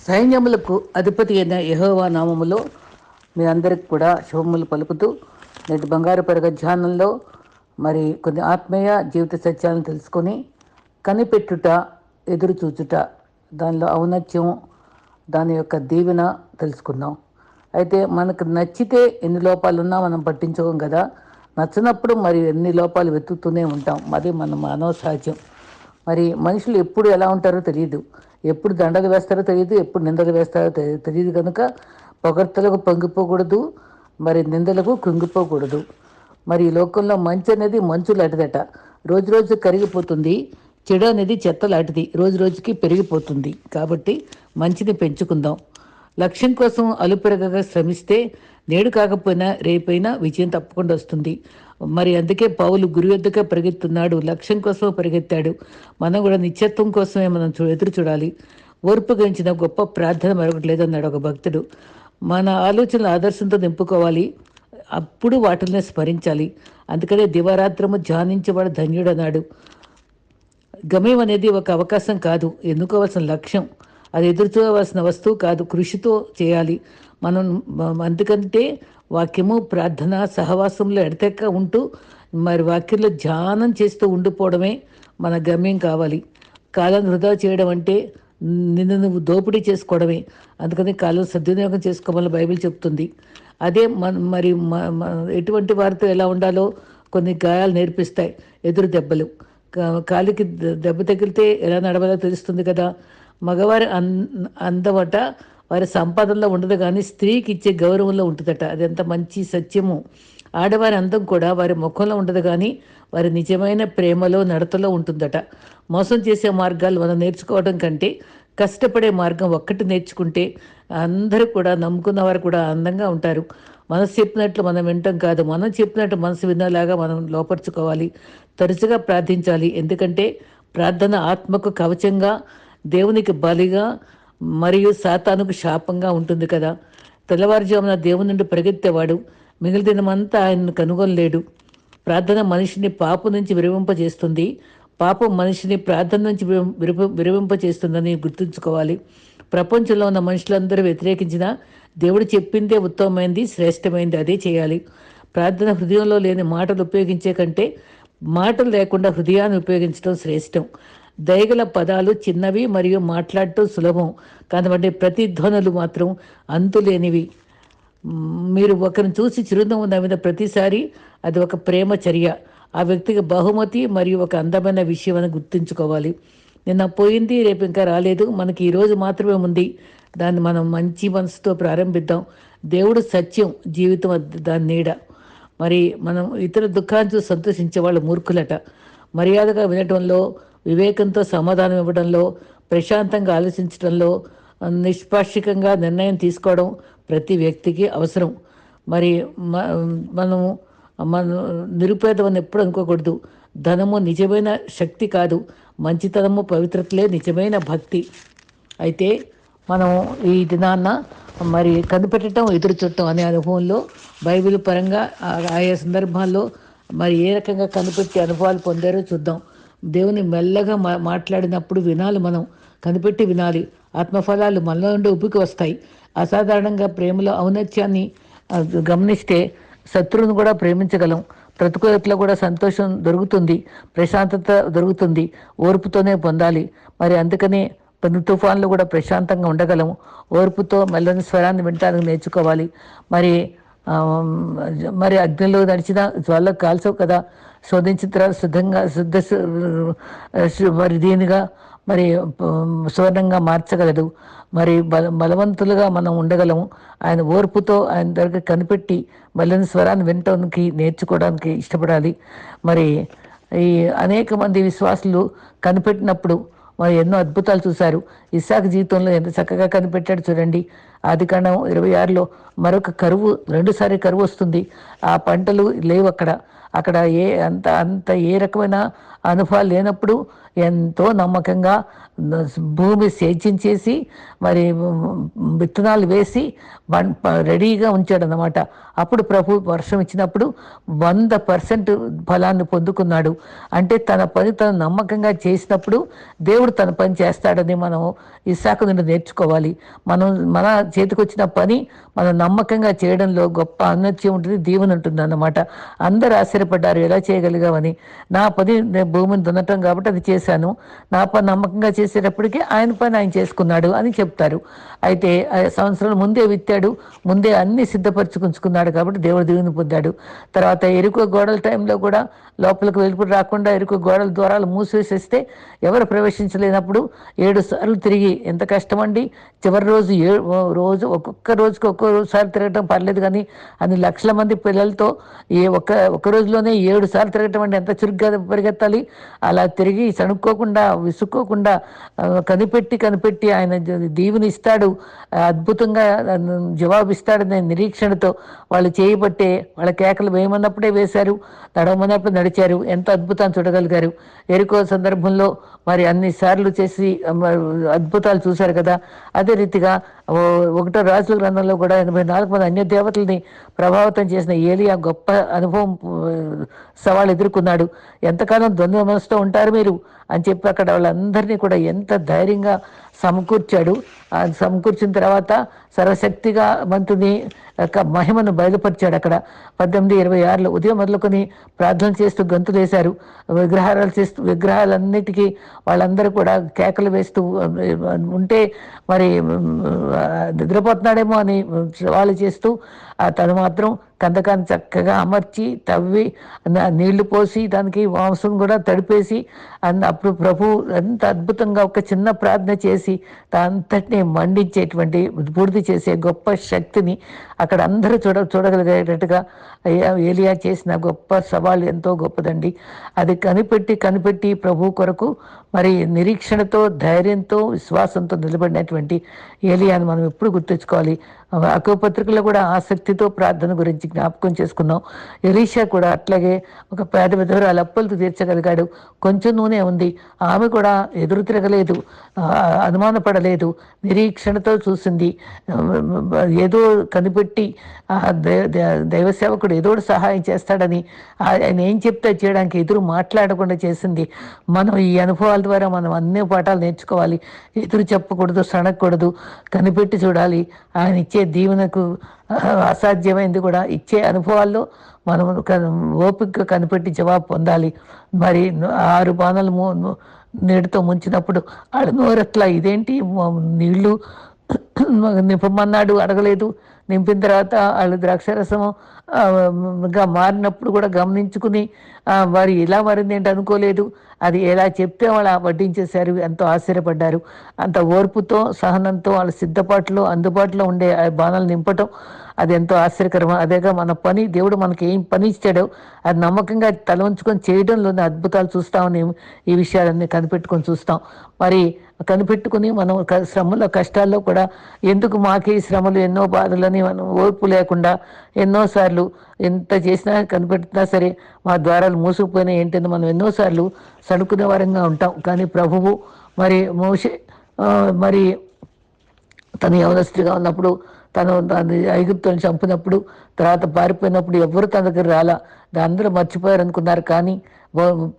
సైన్యములకు అధిపతి అయిన యెహోవా నామములో మీ అందరికి కూడా శుభములు పలుకుతూ నేటి బంగారు పరగ ధ్యానంలో మరి కొన్ని ఆత్మీయ జీవిత సత్యాలను తెలుసుకొని కనిపెట్టుట, ఎదురు చూచుట, దానిలో ఔన్నత్యం, దాని యొక్క దీవెన తెలుసుకుందాం. అయితే మనకు నచ్చితే ఎన్ని లోపాలున్నా మనం పట్టించుకోం కదా. నచ్చినప్పుడు మరి ఎన్ని లోపాలు వెతుకుతూనే ఉంటాం. అది మన మానవ సహజం. మరి మనుషులు ఎప్పుడు ఎలా ఉంటారో తెలియదు, ఎప్పుడు దండలు వేస్తారో తెలియదు, ఎప్పుడు నిందలు వేస్తారో తెలియదు కనుక పొగడ్తలకు పొంగిపోకూడదు, మరి నిందలకు కుంగిపోకూడదు. మరి ఈ లోకంలో మంచి అనేది మంచు లాంటిదట, రోజు రోజు కరిగిపోతుంది. చెడు అనేది చెత్త లాంటిది, రోజు రోజుకి పెరిగిపోతుంది. కాబట్టి మంచిని పెంచుకుందాం. లక్ష్యం కోసం అలుపెరగగా శ్రమిస్తే నేడు కాకపోయినా రేపైనా విజయం తప్పకుండా వస్తుంది. మరి అందుకే పౌలు గురు యొద్దకే పరిగెత్తున్నాడు, లక్ష్యం కోసం పరిగెత్తాడు. మనం కూడా నిత్యత్వం కోసమే మనం ఎదురు చూడాలి. ఓర్పు గంచిన గొప్ప ప్రార్థన మరొకటి లేదన్నాడు ఒక భక్తుడు. మన ఆలోచనలు ఆదర్శంతో నింపుకోవాలి, అప్పుడు వాటిని స్మరించాలి. అందుకనే దివారాత్రము ధ్యానించేవాడు ధన్యుడు అన్నాడు. గమ్యం అనేది ఒక అవకాశం కాదు, ఎన్నుకోవాల్సిన లక్ష్యం. అది ఎదురు చూడవలసిన వస్తువు కాదు, కృషితో చేయాలి మనం. అందుకంటే వాక్యము, ప్రార్థన, సహవాసంలో ఎడతెక్క ఉంటూ మరి వాక్యంలో ధ్యానం చేస్తూ ఉండిపోవడమే మన గమ్యం కావాలి. కాలం వృధా చేయడం అంటే నిన్ను నువ్వు దోపిడీ చేసుకోవడమే. అందుకని కాలం సద్వినియోగం చేసుకోవాలని బైబిల్ చెప్తుంది. అదే మరి ఎటువంటి వారితో ఎలా ఉండాలో కొన్ని గాయాలు నేర్పిస్తాయి. ఎదురు దెబ్బలు, కాలికి దెబ్బ తగిలితే ఎలా నడవాలో తెలుస్తుంది కదా. మగవారి అందమట వారి సంపాదనలో ఉండదు, కానీ స్త్రీకి ఇచ్చే గౌరవంలో ఉంటుందట. అది ఎంత మంచి సత్యము. ఆడవారి అందం కూడా వారి ముఖంలో ఉండదు, కానీ వారి నిజమైన ప్రేమలో, నడతలో ఉంటుందట. మోసం చేసే మార్గాలు మనం నేర్చుకోవడం కంటే కష్టపడే మార్గం ఒక్కటి నేర్చుకుంటే అందరూ కూడా, నమ్ముకున్న వారు కూడా అందంగా ఉంటారు. మనసు చెప్పినట్లు మనం వినటం కాదు, మనం చెప్పినట్టు మనసు వినేలాగా మనం లోపరుచుకోవాలి. తరచుగా ప్రార్థించాలి, ఎందుకంటే ప్రార్థన ఆత్మకు కవచంగా, దేవునికి బలిగా మరియు సాతానుకు శాపంగా ఉంటుంది కదా. తెల్లవారుజామున దేవుని నుండి పరిగెత్తేవాడు మిగిలిన దినమంతా ఆయనను కనుగొనలేడు. ప్రార్థన మనిషిని పాపం నుంచి విరవింపజేస్తుంది, పాపం మనిషిని ప్రార్థన నుంచి విరవింపజేస్తుందని గుర్తుంచుకోవాలి. ప్రపంచంలో ఉన్న మనుషులందరూ వ్యతిరేకించిన దేవుడు చెప్పిందే ఉత్తమమైంది, శ్రేష్టమైంది, అదే చేయాలి. ప్రార్థన హృదయంలో లేని మాటలు ఉపయోగించే కంటే మాటలు లేకుండా హృదయాన్ని ఉపయోగించడం శ్రేష్టం. దయగల పదాలు చిన్నవి మరియు మాట్లాడటం సులభం, కాబట్టి ప్రతిధ్వనులు మాత్రం అంతులేనివి. మీరు ఒకరిని చూసి చిరునవ్వు నవ్విన ప్రతిసారి అది ఒక ప్రేమ చర్య, ఆ వ్యక్తికి బహుమతి మరియు ఒక అందమైన విషయం అని గుర్తుంచుకోవాలి. నిన్న పోయింది, రేపు ఇంకా రాలేదు, మనకి ఈరోజు మాత్రమే ఉంది. దాన్ని మనం మంచి మనసుతో ప్రారంభిద్దాం. దేవుడు సత్యం, జీవితం దాని నీడ. మరి మనం ఇతర దుఃఖాన్ని చూసి సంతోషించే వాళ్ళు మూర్ఖులట. మర్యాదగా వినటంలో, వివేకంతో సమాధానం ఇవ్వడంలో, ప్రశాంతంగా ఆలోచించడంలో, నిష్పాక్షికంగా నిర్ణయం తీసుకోవడం ప్రతి వ్యక్తికి అవసరం. మరి మనం మన నిరుపేదమని ఎప్పుడు అనుకోకూడదు. ధనము నిజమైన శక్తి కాదు, మంచితనము, పవిత్రతలే నిజమైన భక్తి. అయితే మనం ఈ దినాన్న మరి కనిపెట్టడం, ఎదురు చూడటం అనే అనుభవంలో బైబిల్ పరంగా ఆయా సందర్భాల్లో మరి ఏ రకంగా కనిపెట్టి అనుభవాలు పొందారో చూద్దాం. దేవుని మెల్లగా మాట్లాడినప్పుడు వినాలి, మనం కనిపెట్టి వినాలి. ఆత్మఫలాలు మనలో నుండి ఉబ్బికి వస్తాయి. అసాధారణంగా ప్రేమలో ఔన్నత్యాన్ని గమనిస్తే శత్రువును కూడా ప్రేమించగలం. ప్రతికూలతలో కూడా సంతోషం దొరుకుతుంది, ప్రశాంతత దొరుకుతుంది. ఓర్పుతోనే పొందాలి. మరి అందుకనే తుఫాన్లు కూడా ప్రశాంతంగా ఉండగలం. ఓర్పుతో మెల్లని స్వరాన్ని వినటానికి నేర్చుకోవాలి. మరి మరి అగ్నిలో నడిచిన జ్వాలకు కాల్చవు కదా. శోధించిన తర్వాత మరి దీనిగా మరి సువర్ణంగా మార్చగలదు. మరి బలవంతులుగా మనం ఉండగలము. ఆయన ఓర్పుతో ఆయన దగ్గర కనిపెట్టి మెల్లని స్వరాన్ని వినటానికి నేర్చుకోవడానికి ఇష్టపడాలి. మరి ఈ అనేక మంది విశ్వాసులు కనిపెట్టినప్పుడు మరి ఎన్నో అద్భుతాలు చూశారు. ఇస్సాకు జీవితంలో ఎంత చక్కగా కనిపెట్టాడు చూడండి. ఆదికాండం 26లో మరొక కరువు, రెండుసారి కరువు వస్తుంది. ఆ పంటలు లేవు అక్కడ. అక్కడ అంత ఏ రకమైన అనుభవాలు లేనప్పుడు ఎంతో నమ్మకంగా భూమి సేద్యం చేసి మరి విత్తనాలు వేసి రెడీగా ఉంచాడు అన్నమాట. అప్పుడు ప్రభు వర్షం ఇచ్చినప్పుడు 100% ఫలాన్ని పొందుకున్నాడు. అంటే తన పని తను నమ్మకంగా చేసినప్పుడు దేవుడు తన పని చేస్తాడని మనం ఇస్సాకు నుండి నేర్చుకోవాలి. మన చేతికి వచ్చిన పని మనం నమ్మకంగా చేయడంలో గొప్ప అన్నత్యం ఉంటుంది, దీవెన ఉంటుంది అన్నమాట. అందరూ ఆశ్చర్యపడ్డారు, ఎలా చేయగలిగామని. నా పని భూమిని దున్నటం కాబట్టి అది చేశాను, నా పని నమ్మకంగా చేసేటప్పటికీ ఆయన పని ఆయన చేసుకున్నాడు అని చెప్తారు. అయితే సంవత్సరాలు ముందే విత్తాడు, ముందే అన్ని సిద్ధపరచుకుంచుకున్నాడు కాబట్టి దేవుడు దీవెన పొందాడు. తర్వాత ఎరుకో గోడల టైంలో కూడా లోపలికి వెలుపుడు రాకుండా ఎరుకో గోడల ద్వారాలు మూసివేసేస్తే ఎవరు ప్రవేశించలేనప్పుడు 7 సార్లు తిరిగి, ఎంత కష్టమండి. చివరి రోజు రోజు ఒక్కొక్క ఒక్కొక్కసారి తిరగటం పర్లేదు, కానీ అన్ని లక్షల మంది పిల్లలతో ఒక్క రోజులోనే 7 సార్లు తిరగటం అంటే ఎంత చురుగ్గా పరిగెత్తాలి. అలా తిరిగి సణుక్కోకుండా విసుక్కోకుండా కనిపెట్టి ఆయన దీవెని ఇస్తాడు, అద్భుతంగా జవాబిస్తాడనే నిరీక్షణతో వాళ్ళు చేయబట్టే వాళ్ళ కేకలు వేయమన్నప్పుడే వేశారు, నడవమన్నప్పుడు నడిచారు. ఎంత అద్భుతాన్ని చూడగలిగారు. ఎరుకో సందర్భంలో మరి అన్ని సార్లు చేసి అద్భుతాలు చూశారు కదా. అదే రీతిగా 1 రాజుల గ్రంథంలో కూడా 84 మంది అన్య దేవతల్ని ప్రభావితం చేసిన ఏలియా గొప్ప అనుభవం, సవాళ్ళు ఎదుర్కొన్నాడు. ఎంతకాలం ద్వంద్వ మనసుతో ఉంటారు మీరు అని చెప్పి అక్కడ వాళ్ళందరినీ కూడా ఎంత ధైర్యంగా సమకూర్చాడు. సమకూర్చిన తర్వాత సర్వశక్తిగా మంతుని యొక్క మహిమను బయలుపరిచాడు. అక్కడ 18:26లో ఉదయం మొదలుకొని ప్రార్థన చేస్తూ గంతులు వేశారు, విగ్రహాలన్నిటికీ వాళ్ళందరూ కూడా కేకలు వేస్తూ ఉంటే మరి నిద్రపోతున్నాడేమో అని సవాలు చేస్తూ తను మాత్రం కందకాన్ని చక్కగా అమర్చి తవ్వి నీళ్లు పోసి దానికి మాంసం కూడా తడిపేసి అప్పుడు ప్రభు ఎంత అద్భుతంగా ఒక చిన్న ప్రార్థన చేసి అంతటినీ మండించేటువంటి పూర్తి చేసే గొప్ప శక్తిని అక్కడ అందరూ చూడగలిగేటట్టుగా ఏలియా చేసిన గొప్ప సవాళ్ళు ఎంతో గొప్పదండి. అది కనిపెట్టి ప్రభు కొరకు మరి నిరీక్షణతో, ధైర్యంతో, విశ్వాసంతో నిలబడినటువంటి ఏలియాని మనం ఎప్పుడు గుర్తుంచుకోవాలి. యాకోబు పత్రికలో కూడా ఆసక్తితో ప్రార్థన గురించి జ్ఞాపకం చేసుకున్నాం. ఎలీషా కూడా అట్లాగే ఒక పేద విధవరాలు అప్పులు తీర్చగలిగాడు. కొంచెం నూనె ఉంది, ఆమె కూడా ఎదురు తిరగలేదు, అనుమానపడలేదు, నిరీక్షణతో చూసింది. ఏదో కనిపెట్టి దైవ సేవకుడు ఏదో సహాయం చేస్తాడని ఆయన ఏం చెప్తే చేయడానికి ఎదురు మాట్లాడకుండా చేసింది. మనం ఈ అనుభవాల ద్వారా మనం అన్ని పాఠాలు నేర్చుకోవాలి. ఎదురు చెప్పకూడదు, సనకూడదు, కనిపెట్టి చూడాలి. ఆయన ఇచ్చే దీవెనకు అసాధ్యమైంది కూడా ఇచ్చే అనుభవాల్లో మనం ఓపిక కనిపెట్టి జవాబు పొందాలి. మరి 6 బాణాలు నీటితో ముంచినప్పుడు ఆడ నోరట్లా, ఇదేంటి నీళ్లు నింపమన్నాడు, అడగలేదు. నింపిన తర్వాత వాళ్ళు ద్రాక్షరసంగా మారినప్పుడు కూడా గమనించుకుని వారు ఇలా మారింది ఏంటి అనుకోలేదు. అది ఎలా చెప్తే వాళ్ళు వడ్డించేశారు, ఎంతో ఆశ్చర్యపడ్డారు. అంత ఓర్పుతో, సహనంతో వాళ్ళ సిద్ధపాటులో, అందుబాటులో ఉండే బాణాలు నింపటం అది ఎంతో ఆశ్చర్యకరం. అదేగా మన పని, దేవుడు మనకి ఏం పని ఇచ్చాడో అది నమ్మకంగా తల ఉంచుకొని చేయడంలోనే అద్భుతాలు చూస్తామని ఈ విషయాలన్నీ కనిపెట్టుకొని చూస్తాం. మరి కనిపెట్టుకుని మనం శ్రమలో, కష్టాల్లో కూడా ఎందుకు మాకే ఈ శ్రమలు, ఎన్నో బాధలని మనం ఓర్పు లేకుండా ఎన్నోసార్లు ఎంత చేసినా కనిపెట్టినా సరే మా ద్వారాలు మూసుకుపోయినా ఏంటని మనం ఎన్నోసార్లు సణుకునే వారంగా ఉంటాం. కానీ ప్రభువు మరి మోషే మరి తను యవనస్తుడిగా ఉన్నప్పుడు తను ఐగుప్తులను చంపినప్పుడు, తర్వాత పారిపోయినప్పుడు ఎవరు తన దగ్గర రాలా, అందరూ మర్చిపోయారు అనుకున్నారు. కానీ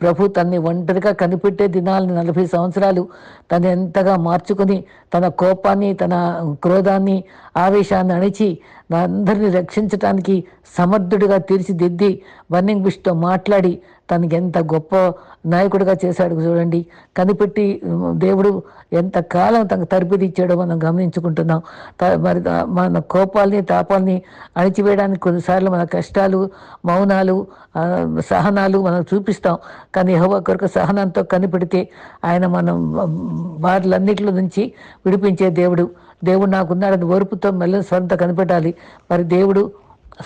ప్రభు తన్ని ఒంటరిగా కనిపెట్టే దినాలను 40 సంవత్సరాలు తను ఎంతగా మార్చుకుని తన కోపాన్ని, తన క్రోధాన్ని, ఆవేశాన్ని అణిచి అందరినీ రక్షించడానికి సమర్థుడిగా తీర్చిదిద్ది బర్నింగ్ బుష్తో మాట్లాడి తనకి ఎంత గొప్ప నాయకుడిగా చేశాడు చూడండి. కనిపెట్టి దేవుడు ఎంత కాలం తనకు తరబిది ఇచ్చాడో మనం గమనించుకుంటున్నాం. మరి మన కోపాలని, తాపాలని అణిచివేయడానికి కొన్నిసార్లు మన కష్టాలు, మౌనాలు, సహనాలు మనం చూపిస్తాం. కానీ యెహోవా కొరకు సహనంతో కనిపెడితే ఆయన మనం బాధలన్నిటిలో నుంచి విడిపించే దేవుడు. దేవుడు నాకున్నాడని ఓర్పుతో మెల్లని స్వరంతో కనిపెట్టాలి. మరి దేవుడు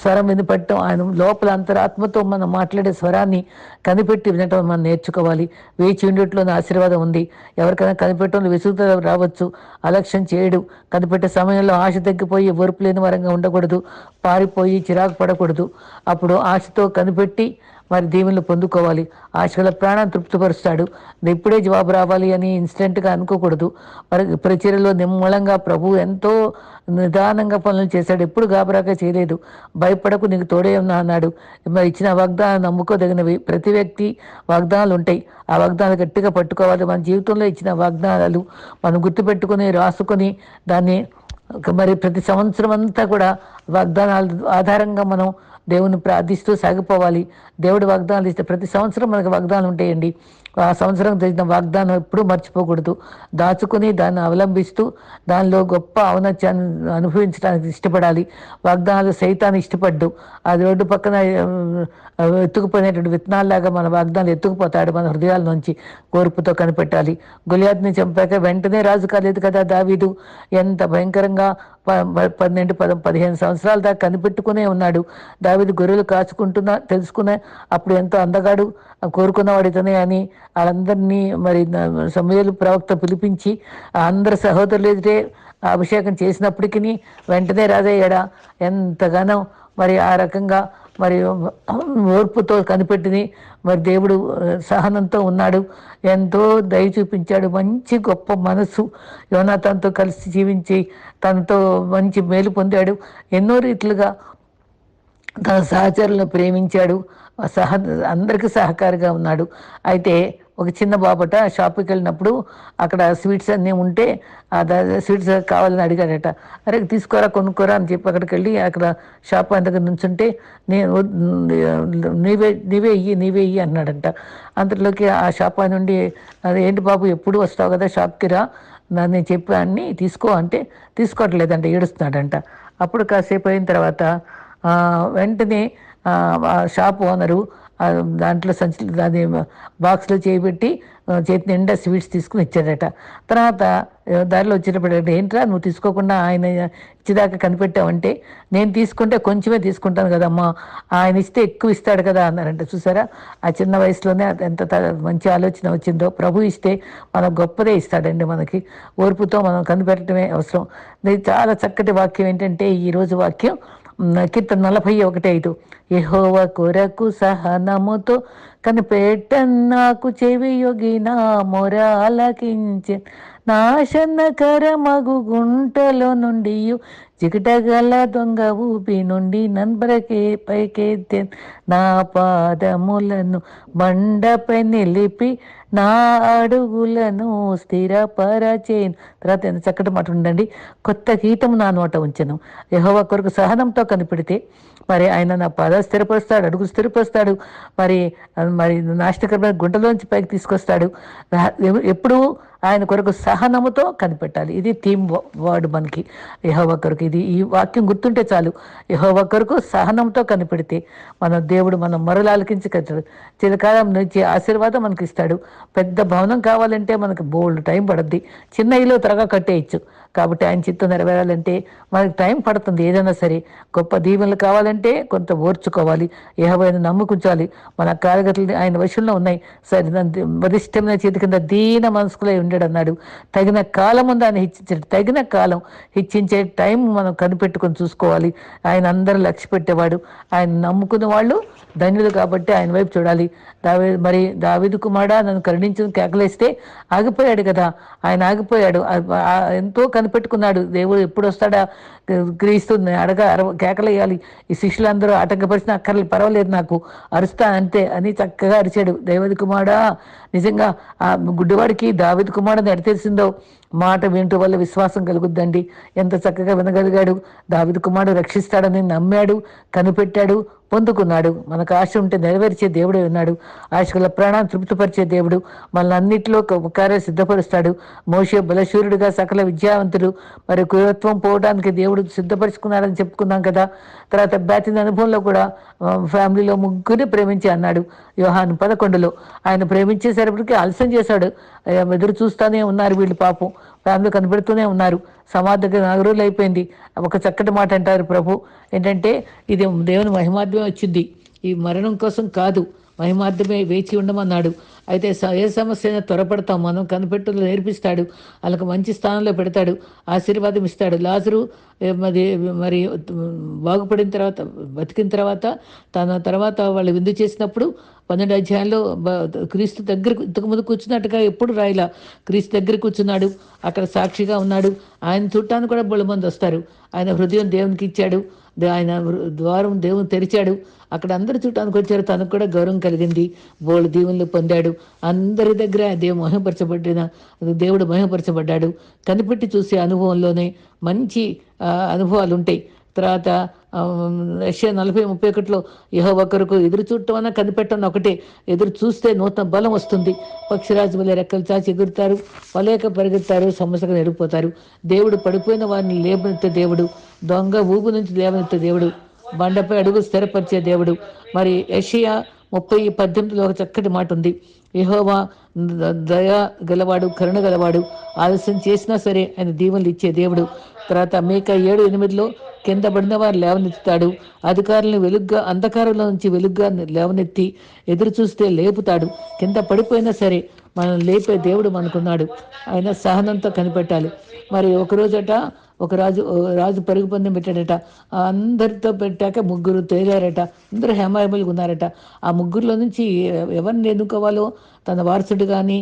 స్వరం వినిపడటం, ఆయన లోపల అంతరాత్మతో మనం మాట్లాడే స్వరాన్ని కనిపెట్టి వినటం మనం నేర్చుకోవాలి. వేచి ఉండేట్లోని ఆశీర్వాదం ఉంది. ఎవరికైనా కనిపెట్టడంలో విసుగుత రావచ్చు, అలక్ష్యం చేయడు. కనిపెట్టే సమయంలో ఆశ తగ్గిపోయి ఓర్పు లేని వరంగా ఉండకూడదు, పారిపోయి చిరాకు పడకూడదు. అప్పుడు ఆశతో కనిపెట్టి మరి దీవెనలు పొందుకోవాలి. ఆశల ప్రాణాన్ని తృప్తిపరుస్తాడు. ఇప్పుడే జవాబు రావాలి అని ఇన్స్టెంట్గా అనుకోకూడదు. మరి పరిచర్యలో నిమ్మళంగా ప్రభు ఎంతో నిదానంగా పనులు చేశాడు. ఎప్పుడు గాబరాగా చేయలేదు. భయపడకు, నీకు తోడే ఉన్నా అన్నాడు. మరి ఇచ్చిన వాగ్దానాలు నమ్ముకోదగినవి. ప్రతి వ్యక్తి వాగ్దానాలు ఉంటాయి. ఆ వాగ్దానాలు గట్టిగా పట్టుకోవాలి. మన జీవితంలో ఇచ్చిన వాగ్దానాలు మనం గుర్తుపెట్టుకుని రాసుకొని దాన్ని మరి ప్రతి సంవత్సరం అంతా కూడా వాగ్దానాల ఆధారంగా మనం దేవుని ప్రార్థిస్తూ సాగిపోవాలి. దేవుడు వాగ్దానాలు ఇస్తే ప్రతి సంవత్సరం మనకు వాగ్దానాలు ఉంటాయండి. ఆ సంవత్సరం చేసిన వాగ్దానం ఎప్పుడూ మర్చిపోకూడదు. దాచుకుని దాన్ని అవలంబిస్తూ దానిలో గొప్ప ఔన్నత్యాన్ని అనుభవించడానికి ఇష్టపడాలి. వాగ్దానాలు సైతాన్ని ఇష్టపడ్డు. అది రోడ్డు పక్కన ఎత్తుకుపోయినటువంటి విత్తనాల్లాగా మన వాగ్దానాలు ఎత్తుకుపోతాడు మన హృదయాల నుంచి. ఓర్పుతో కనిపెట్టాలి. గొలియాత్ని చంపాక వెంటనే రాజు కాలేదు కదా దావీదు. ఎంత భయంకరంగా 15 సంవత్సరాల దాకా కనిపెట్టుకునే ఉన్నాడు. దావీదు గొర్రెలు కాచుకుంటున్నా తెలుసుకునే అప్పుడు ఎంతో అందగాడు, కోరుకున్నవాడు ఇతనే అని వాళ్ళందరినీ మరి సమూయేలు ప్రవక్త పిలిపించి అందరు సహోదరులు ఎదుటే అభిషేకం చేసినప్పటికీ వెంటనే రాజయ్యాడా. ఎంతగానో మరి ఆ రకంగా మరి ఓర్పుతో కనిపెట్టిని. మరి దేవుడు సహనంతో ఉన్నాడు, ఎంతో దయ చూపించాడు. మంచి గొప్ప మనసు, యోనాతానుతో కలిసి జీవించి తనతో మంచి మేలు పొందాడు. ఎన్నో రీతిలుగా తన సహచరులను ప్రేమించాడు. అందరికీ సహకారిగా ఉన్నాడు. అయితే ఒక చిన్న బాబట షాప్కి వెళ్ళినప్పుడు అక్కడ స్వీట్స్ అన్నీ ఉంటే స్వీట్స్ కావాలని అడిగాడట. అరే తీసుకోరా, కొనుక్కోరా అని చెప్పి అక్కడికి వెళ్ళి అక్కడ షాప్ దగ్గర నుంచుంటే నీవే ఇయ్యి అన్నాడంట. అంతలోకి ఆ షాప్ నుండి అది ఏంటి బాబు ఎప్పుడు వస్తావు కదా షాప్కి రా, నేను చెప్పాన్ని తీసుకో అంటే తీసుకోవట్లేదంట, ఏడుస్తున్నాడంట. అప్పుడు కాసేపు అయిన తర్వాత వెంటనే షాప్ ఓనరు దాంట్లో దాని బాక్స్లో చేయబెట్టి చేతి నిండా స్వీట్స్ తీసుకుని ఇచ్చాడట. తర్వాత దారిలో వచ్చేటప్పుడు ఏంట్రా నువ్వు తీసుకోకుండా ఆయన ఇచ్చేదాకా కనిపెట్టావంటే, నేను తీసుకుంటే కొంచెమే తీసుకుంటాను కదమ్మా, ఆయన ఇస్తే ఎక్కువ ఇస్తాడు కదా అన్నారంట. చూసారా ఆ చిన్న వయసులోనే ఎంత మంచి ఆలోచన వచ్చిందో. ప్రభు ఇస్తే మనకు గొప్పదే ఇస్తాడండి. మనకి ఓర్పుతో మనం కనిపెట్టడమే అవసరం. చాలా చక్కటి వాక్యం ఏంటంటే ఈరోజు వాక్యం కీర్తన 41:5 యెహోవా కొరకు సహనముతో కనిపెట్టన్నాకు చెవియొగి నా మొర ఆలకించె నాశనకరమగు గుంటలో నుండి చికటగల దొంగ ఊపి నుండి నన్బరకే పైకెత్తే నా పాదములను బండపై నిలిపి నా అడుగులను స్థిరపరచేను. తర్వాత ఎంత చక్కటి మాట ఉండండి. కొత్త గీతము నా నోట ఉంచెను. యెహోవా కొరకు సహనంతో కనిపెడితే మరి ఆయన నా పాదాలు స్థిరపరుస్తాడు, అడుగులు స్థిరపరుస్తాడు. మరి మరి నాశనకరమైన గుంటలోంచి పైకి తీసుకొస్తాడు. ఎప్పుడు ఆయన కొరకు సహనముతో కనిపెట్టాలి. ఇది థీమ్ వర్డ్ మనకి యెహోవా కొరకు. ఇది ఈ వాక్యం గుర్తుంటే చాలు. యెహోవా కొరకు సహనంతో కనిపెడితే మన దేవుడు మనం మొరలు ఆలకించి చిరకాలం నుంచి ఆశీర్వాదం మనకి ఇస్తాడు. పెద్ద భవనం కావాలంటే మనకు బోల్డ్ టైం పడుద్ది, చిన్న ఇల్లు త్వరగా కట్టేయచ్చు. కాబట్టి ఆయన చిత్తం నెరవేరాలంటే మనకి టైం పడుతుంది. ఏదైనా సరే గొప్ప దీవెనలు కావాలంటే కొంత ఓర్చుకోవాలి, యెహోవాను నమ్ముకుంచాలి. మన కార్యగతులు ఆయన వశంలో ఉన్నాయి. సరే వరిష్టమైన చేతి కింద దీన మనసుకులై ఉండడు అన్నాడు. తగిన కాలం ఉంది ఆయన హెచ్చించాడు. తగిన కాలం హెచ్చించే టైం మనం కనిపెట్టుకొని చూసుకోవాలి. ఆయన అందరూ లక్ష్య పెట్టేవాడు. ఆయన నమ్ముకున్న వాళ్ళు ధన్యులు కాబట్టి ఆయన వైపు చూడాలి. దావీదు కుమారుడా నన్ను కరుణించుని కేకలేస్తే ఆగిపోయాడు కదా, ఆయన ఆగిపోయాడు. ఎంతో కనిపెట్టుకున్నాడు. దేవుడు ఎప్పుడు వస్తాడా క్రీస్తుని కేకలేయాలి, ఈ శిష్యులందరూ ఆటంకపరిచిన అక్కర్లేదు, పర్వాలేదు నాకు అరుస్తా అంతే అని చక్కగా అరిచాడు. దావీదు కుమారుడా, నిజంగా ఆ గుడ్డివాడికి దావీదు కుమారుడు ఎడ తెలిసిందో మాట వింటూ వల్ల విశ్వాసం కలుగుద్దండి. ఎంత చక్కగా వినగలిగాడు. దావీదు కుమారుడు రక్షిస్తాడని నమ్మాడు, కనిపెట్టాడు, పొందుకున్నాడు. మనకు ఆశ ఉంటే నెరవేర్చే దేవుడే ఉన్నాడు. ఆశ గల ప్రాణాన్ని తృప్తిపరిచే దేవుడు మనల్ని అన్నింటిలో కార్యాలు సిద్ధపరుస్తాడు. మోషే బలశూరుడుగా సకల విద్యావంతుడు, మరి కురత్వం పోవడానికి దేవుడు సిద్ధపరుచుకున్నాడని చెప్పుకున్నాం కదా. తర్వాత బ్యాటిన్ అనుభవంలో కూడా ఫ్యామిలీలో ముగ్గురిని ప్రేమించి అన్నాడు యోహాను 11లో. ఆయన ప్రేమించేసరికి ఆలస్యం చేశాడు. ఎదురు చూస్తానే ఉన్నారు వీళ్ళు పాపం. ఫ్యామిలీ కనిపెడుతూనే ఉన్నారు. సమాధికి 4 రోజులు అయిపోయింది. ఒక చక్కటి మాట అంటారు ప్రభు, ఏంటంటే ఇది దేవుని మహిమార్థమే వచ్చింది, ఈ మరణం కోసం కాదు, మహిమార్థమే వేచి ఉండమన్నాడు. అయితే ఏ సమస్య అయినా త్వరపడతాం మనం, కనిపెట్టులు నేర్పిస్తాడు, వాళ్ళకి మంచి స్థానంలో పెడతాడు, ఆశీర్వాదం ఇస్తాడు. లాజరు మరి మరి బాగుపడిన తర్వాత, బతికిన తర్వాత, తన తర్వాత వాళ్ళు విందు చేసినప్పుడు 12 అధ్యాయంలో క్రీస్తు దగ్గర ఇంతకుముందు కూర్చున్నట్టుగా ఎప్పుడు రాయిలా, క్రీస్తు దగ్గర కూర్చున్నాడు, అక్కడ సాక్షిగా ఉన్నాడు. ఆయన చుట్టాన్ని కూడా బొళ్ళమంది వస్తారు. ఆయన హృదయం దేవునికి ఇచ్చాడు, ఆయన ద్వారం దేవుని తెరిచాడు, అక్కడ అందరు చూడటానికి వచ్చారు. తనకు కూడా గౌరవం కలిగింది, బోళ్ళు దీవెనలు పొందాడు. అందరి దగ్గర దేవుడు మహిమపరచబడ్డాడు. కనిపెట్టి చూసే అనుభవంలోనే మంచి అనుభవాలు ఉంటాయి. తర్వాత యెషయా 40:31 యెహోవా కొరకు ఎదురు చూడటం అన్నా కనిపెట్టడం ఒకటే. ఎదురు చూస్తే నూతన బలం వస్తుంది. పక్షిరాజు వలె రెక్కలు చాచి ఎగురుతారు, వలేక పరిగెత్తారు, సమస్యగా నెడిపోతారు. దేవుడు పడిపోయిన వారిని లేవనెత్తే దేవుడు, దొంగ ఊబు నుంచి లేవనెత్తే దేవుడు, బండపై అడుగు స్థిరపరిచే దేవుడు. మరి యెషయా 30:18 ఒక చక్కటి మాట ఉంది, యెహోవా దయ గలవాడు, కరుణ గలవాడు, ఆలస్యం చేసినా సరే ఆయన దీవెనలు ఇచ్చే దేవుడు. తర్వాత మీకా 7:8 కింద పడిన వారు లేవనెత్తుతాడు, అధికారులను వెలుగ్గా అంధకారంలో నుంచి వెలుగ్గా లేవనెత్తి ఎదురు చూస్తే లేపుతాడు. కింద పడిపోయినా సరే మనం లేపే దేవుడు మనకున్నాడు. ఆయన సహనంతో కనిపెట్టాలి. మరి ఒకరోజట ఒక రాజు పరుగు పందెం పెట్టాడట. అందరితో పెట్టాక 3 తేలారట. అందరూ హేమాయములుగా ఉన్నారట. ఆ 3లో నుంచి ఎవరిని ఎన్నుకోవాలో తన వారసుడు కానీ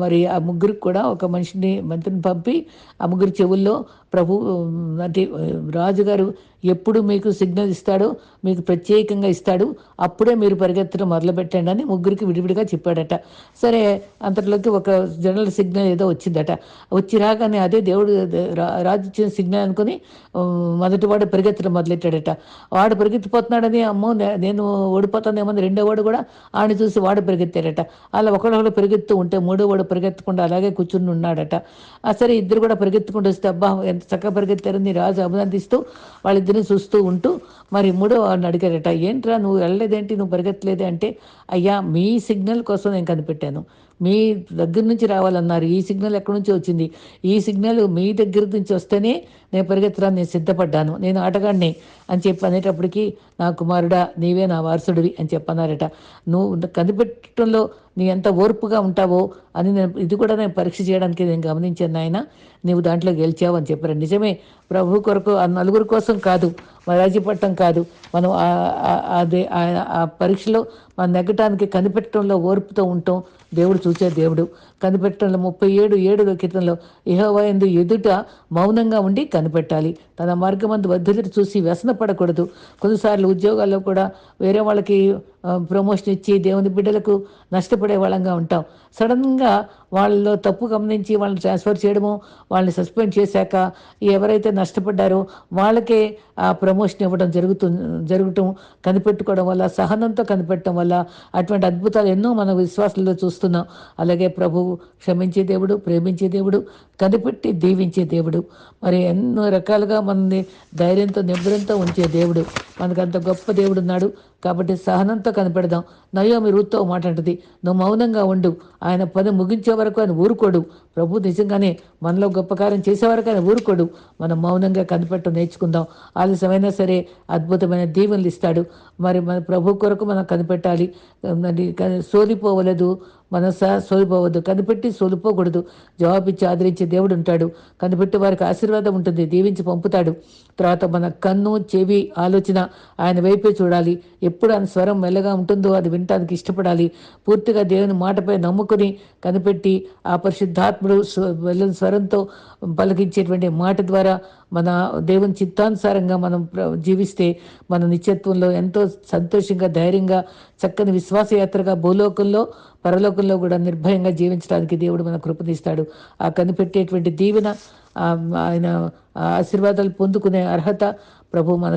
మరి ఆ 3కి కూడా ఒక మంత్రిని పంపి ఆ 3 చెవుల్లో ప్రభు అంటే రాజుగారు ఎప్పుడు మీకు సిగ్నల్ ఇస్తాడో మీకు ప్రత్యేకంగా ఇస్తాడు, అప్పుడే మీరు పరిగెత్తడం మొదలుపెట్టండి అని 3కి విడివిడిగా చెప్పాడట. సరే, అంతట్లోకి ఒక జనరల్ సిగ్నల్ ఏదో వచ్చిందట. వచ్చి రాగానే అదే దేవుడు రాజు ఇచ్చిన సిగ్నల్ అనుకుని మొదటి వాడు పరిగెత్తడం మొదలెట్టాడట. వాడు పరిగెత్తిపోతున్నాడని అమ్మో నేను ఓడిపోతానేమని రెండో వాడు కూడా ఆయన చూసి వాడు పరిగెత్తాడట. అలా ఒకళ్ళు పరిగెత్తు ఉంటే మూడో వాడు పరిగెత్తకుండా అలాగే కూర్చుని ఉన్నాడట. సరే, ఇద్దరు కూడా పరిగెత్తుకుంటూ వస్తే అబ్బా ఎంత చక్కగా పరిగెత్తారని రాజు అభినందిస్తూ వాళ్ళిద్దరిని చూస్తూ ఉంటూ మరి మూడో వాడిని అడిగారట, ఏంట్రా నువ్వు వెళ్ళలేదేంటి, నువ్వు పరిగెత్తలేదే అంటే, అయ్యా మీ సిగ్నల్ కోసం నేను కనిపెట్టాను, మీ దగ్గర నుంచి రావాలన్నారు, ఈ సిగ్నల్ ఎక్కడి నుంచి వచ్చింది, ఈ సిగ్నల్ మీ దగ్గర నుంచి వస్తేనే నేను పరిగెత్తడానికి నేను సిద్ధపడ్డాను, నేను ఆటగాడిని అని చెప్పి అనేటప్పటికీ, నా కుమారుడా నీవే నా వారసుడివి అని చెప్పన్నారట. నువ్వు కనిపెట్టడంలో నీ ఎంత ఓర్పుగా ఉంటావో అని ఇది కూడా నేను పరీక్ష చేయడానికి నేను గమనించాను ఆయన, నీవు దాంట్లో గెలిచావు అని చెప్పారు. నిజమే, ప్రభు కొరకు ఆ నలుగురి కోసం కాదు, రాజీపట్టం కాదు, మనం అదే ఆ పరీక్షలో మనం నెగ్గటానికి కనిపెట్టడంలో ఓర్పుతో ఉంటాం. దేవుడు చూసే దేవుడు. కనిపెట్టడంలో 37:7 కీర్తనలో యెహోవా యందు ఎదుట మౌనంగా ఉండి కనిపెట్టాలి, తన మార్గమందు వర్ధిల్లట చూసి వ్యసన పడకూడదు. కొన్నిసార్లు ఉద్యోగాల్లో కూడా వేరే వాళ్ళకి ప్రమోషన్ ఇచ్చి దేవుని బిడ్డలకు నష్టపడే వాళ్ళంగా ఉంటాం. సడన్గా వాళ్ళలో తప్పు గమనించి వాళ్ళని ట్రాన్స్ఫర్ చేయడము, వాళ్ళని సస్పెండ్ చేశాక ఎవరైతే నష్టపడ్డారో వాళ్ళకే ఆ ప్రమోషన్ ఇవ్వడం జరగటం కనిపెట్టుకోవడం వల్ల, సహనంతో కనిపెట్టడం వల్ల అటువంటి అద్భుతాలు ఎన్నో మన విశ్వాసంలో చూస్తున్నాం. అలాగే ప్రభువు క్షమించే దేవుడు, ప్రేమించే దేవుడు, కనిపెట్టి దీవించే దేవుడు, మరి ఎన్నో రకాలుగా మనల్ని ధైర్యంతో నిబ్బరంతో ఉంచే దేవుడు, మనకు అంత గొప్ప దేవుడు ఉన్నాడు. కాబట్టి సహనంతో కనిపెడదాం. నయోమి రూత్తో మాట్లాడుతుంది, నువ్వు మౌనంగా ఉండు, ఆయన పని ముగించే వరకు ఆయన ఊరుకోడు. ప్రభు నిజంగానే మనలో గొప్ప కార్యం చేసే వరకు ఆయన ఊరుకోడు. మనం మౌనంగా కనిపెట్ట నేర్చుకుందాం. ఆలస్యమైనా సరే అద్భుతమైన దీవెనలు ఇస్తాడు. మరి మన ప్రభు కొరకు మనం కనిపెట్టాలి. సోలిపోవలేదు, సోలిపోవద్దు, కనిపెట్టి సోలిపోకూడదు. జవాబిచ్చి ఆదరించే దేవుడు ఉంటాడు. కనిపెట్టి వారికి ఆశీర్వాదం ఉంటుంది, దీవించి పంపుతాడు. తర్వాత మన కన్ను, చెవి, ఆలోచన ఆయన వైపే చూడాలి. ఎప్పుడు ఆయన స్వరం మెల్లగా ఉంటుందో అది వినటానికి ఇష్టపడాలి. పూర్తిగా దేవుని మాటపై నమ్ముకుని కనిపెట్టి ఆ పరిశుద్ధాత్ముడు వెళ్ళని స్వరంతో పలికించేటువంటి మాట ద్వారా మన దేవుని చిత్తానుసారంగా మనం జీవిస్తే మన నిత్యత్వంలో ఎంతో సంతోషంగా, ధైర్యంగా, చక్కని విశ్వాసయాత్రగా భూలోకంలో పరలోకంలో కూడా నిర్భయంగా జీవించడానికి దేవుడు మన కృపనిస్తాడు. ఆ కనిపెట్టేటువంటి దీవెన, ఆయన ఆశీర్వాదాలు పొందుకునే అర్హత ప్రభు మన